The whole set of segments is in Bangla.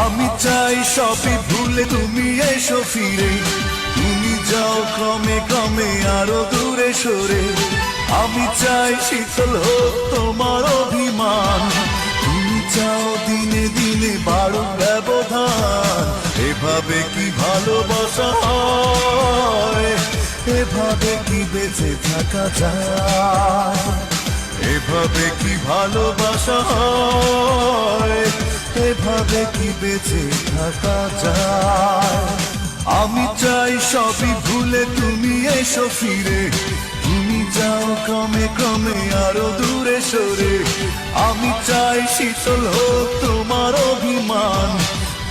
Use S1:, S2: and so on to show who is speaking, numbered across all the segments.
S1: আমি চাই সবই ভুলে তুমি এসো ফিরে, তুমি যাও ক্রমে ক্রমে আরো দূরে সরে। আমি চাই শীতল হোক তোমার অভিমান, তুমি চাও দিনে দিনে বাড়ুক ব্যবধান। এভাবে কি ভালোবাসা হয়, এভাবে কি বেঁচে থাকা যায়, এভাবে কি ভালোবাসা হয়, এভাবে কি বেঁচে থাকা যায়। আমি চাই সবই ভুলে তুমি এসো ফিরে, তুমি যাও ক্রমে ক্রমে আরো দূরে সরে। আমি চাই শীতল হোক তোমার অভিমান,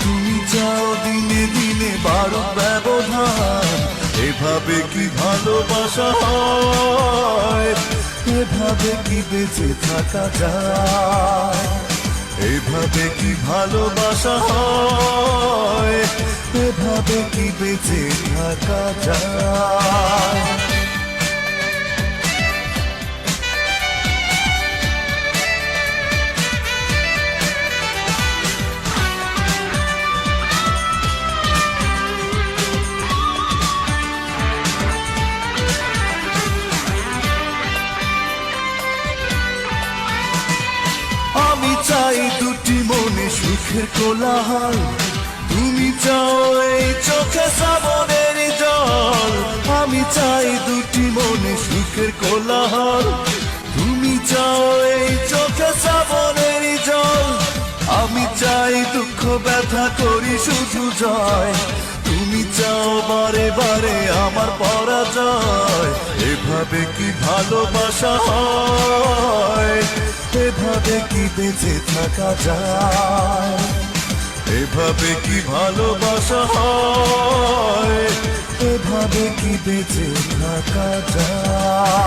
S1: তুমি যাও দিনে দিনে বাড়ুক ব্যবধান। এভাবে কি ভালোবাসা হয়, এভাবে কি বেঁচে থাকা যায়, এভাবে কি ভালোবাসা হয়, এভাবে কি বেঁচে থাকা যায়। আমি চাই দুটি মনে সুখের কোলাহল, তুমি চাও এই চোখে শ্রাবণের জল। আমি চাই দুটি মনে সুখের কোলাহল, তুমি চাও এই চোখে শ্রাবণের জল। আমি চাই দুঃখ ব্যথা করি শুধু জয়, তুমি চাও বারে বারে আমার পরাজয়। এভাবে কি ভালোবাসা হয়, এভাবে কি বেঁচে থাকা যায়, এভাবে কি ভালোবাসা হয়, এভাবে কি বেঁচে থাকা যায়।